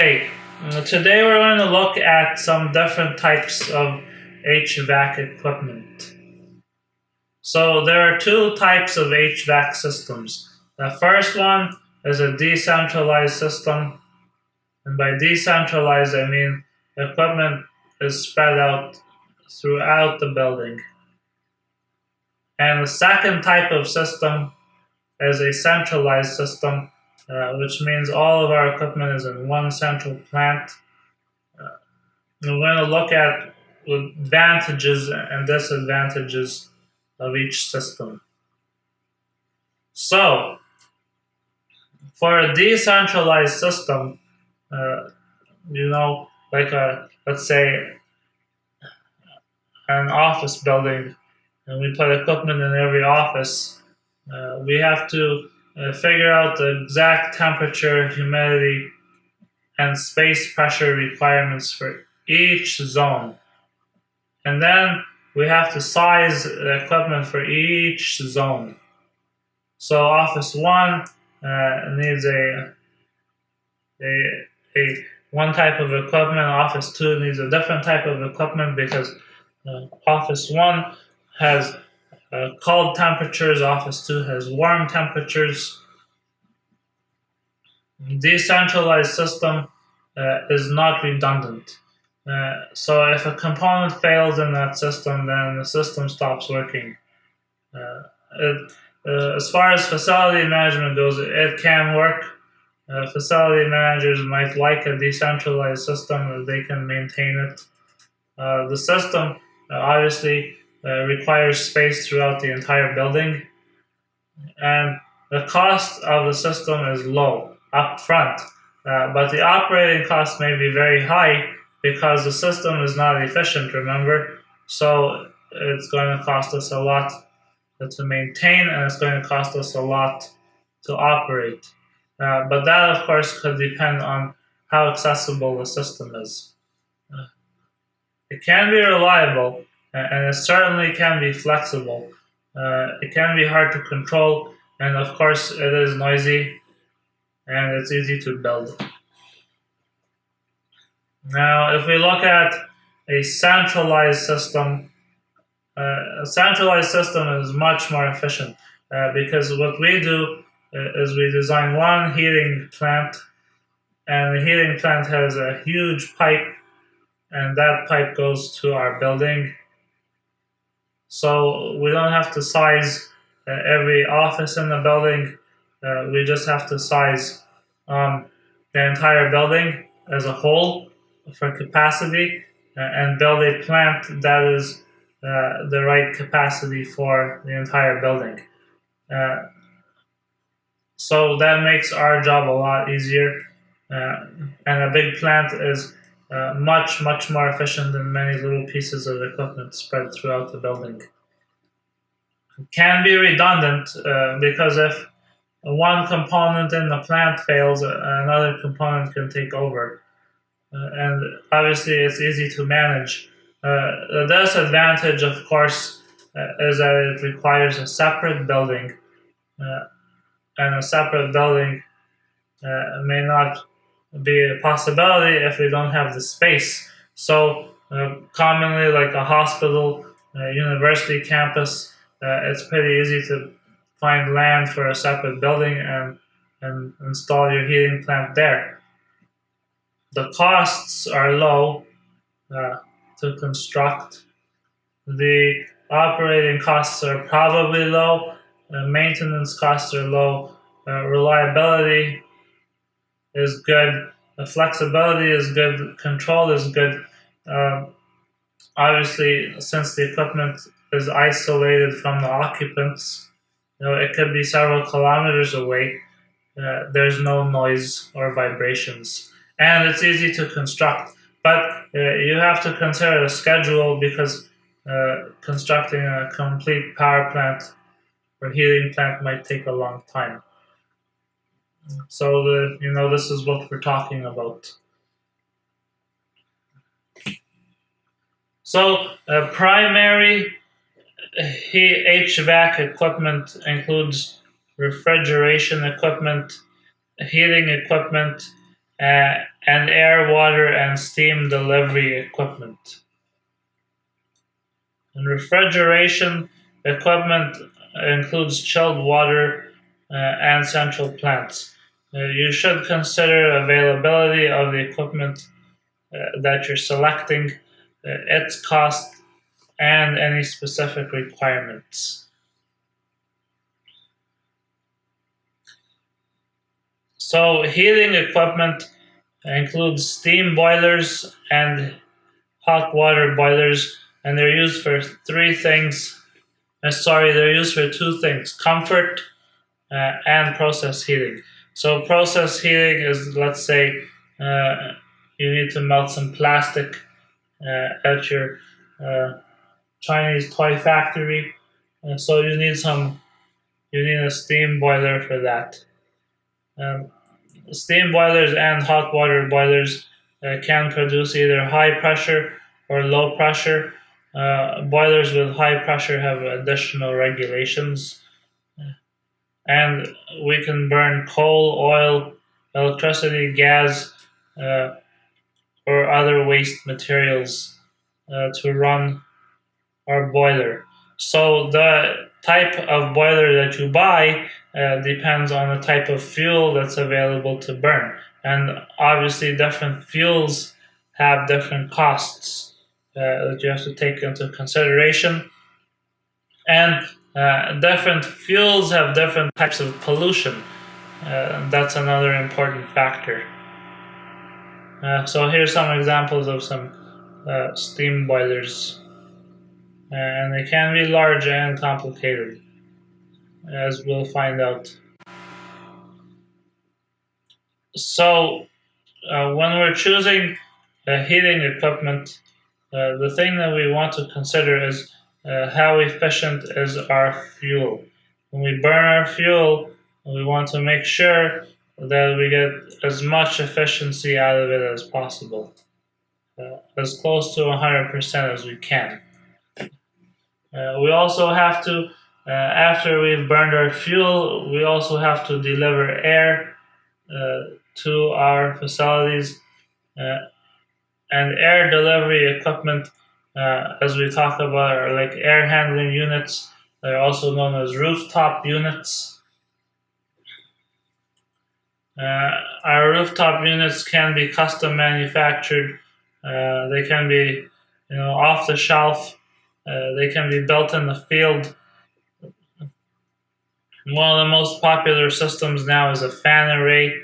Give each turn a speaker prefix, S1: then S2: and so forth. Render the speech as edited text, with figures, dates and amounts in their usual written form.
S1: Hey, today we're going to look at some different types of HVAC equipment. So there are two types of HVAC systems. The first one is a decentralized system, and by decentralized I mean equipment is spread out throughout the building. And the second type of system is a centralized system, which means all of our equipment is in one central plant. We're going to look at advantages and disadvantages of each system. So, for a decentralized system, uh, like let's say an office building, and we put equipment in every office, we have to figure out the exact temperature, humidity, and space pressure requirements for each zone. And then we have to size the equipment for each zone. So Office 1 needs a one type of equipment. Office 2 needs a different type of equipment because Office 1 has cold temperatures. Office 2 has warm temperatures. Decentralized system is not redundant. So if a component fails in that system, then the system stops working. As far as facility management goes, it can work. Facility managers might like a decentralized system if they can maintain it. The system obviously requires space throughout the entire building, and the cost of the system is low up front, but the operating cost may be very high because the system is not efficient, remember? So it's going to cost us a lot to maintain, and it's going to cost us a lot to operate. But that, of course, could depend on how accessible the system is. It can be reliable, and it certainly can be flexible. It can be hard to control, and of course, it is noisy, and it's easy to build. Now, if we look at a centralized system, a centralized system is much more efficient because what we do is we design one heating plant, and the heating plant has a huge pipe, and that pipe goes to our building. So we don't have to size every office in the building. We just have to size the entire building as a whole for capacity and build a plant that is the right capacity for the entire building. So that makes our job a lot easier. And a big plant is much, much more efficient than many little pieces of equipment spread throughout the building. It can be redundant because if one component in the plant fails, another component can take over. And obviously, it's easy to manage. The disadvantage, of course, is that it requires a separate building, and a separate building may not be a possibility if we don't have the space. So, commonly, like a hospital, university campus, it's pretty easy to find land for a separate building and install your heating plant there. The costs are low to construct. The operating costs are probably low. Maintenance costs are low. Reliability is good. Flexibility is good. Control is good. Obviously, since the equipment is isolated from the occupants, it could be several kilometers away. There's no noise or vibrations, and it's easy to construct. But you have to consider the schedule because constructing a complete power plant or heating plant might take a long time. So this is what we're talking about. So primary HVAC equipment includes refrigeration equipment, heating equipment, and air, water, and steam delivery equipment. And refrigeration equipment includes chilled water and central plants. You should consider availability of the equipment that you're selecting, its cost, and any specific requirements. So, heating equipment includes steam boilers and hot water boilers, and they're used for three things. They're used for two things: comfort and process heating. So, process heating is, let's say, uh, you need to melt some plastic at your uh, Chinese toy factory, so you need a steam boiler for that. Um, Steam boilers and hot water boilers can produce either high pressure or low pressure. Boilers with high pressure have additional regulations, and we can burn coal, oil, electricity, gas, uh, or other waste materials to run our boiler. So the type of boiler that you buy depends on the type of fuel that's available to burn. And obviously, different fuels have different costs that you have to take into consideration. And different fuels have different types of pollution. That's another important factor. So here's some examples of some steam boilers. And they can be large and complicated, as we'll find out. So, when we're choosing heating equipment, the thing that we want to consider is how efficient is our fuel. When we burn our fuel, we want to make sure that we get as much efficiency out of it as possible, as close to 100% as we can. We also have to, after we've burned our fuel, we also have to deliver air to our facilities. Uh, and air delivery equipment, as we talk about, are like air handling units. They're also known as rooftop units. Our rooftop units can be custom manufactured. They can be, off the shelf. They can be built in the field. One of the most popular systems now is a fan array.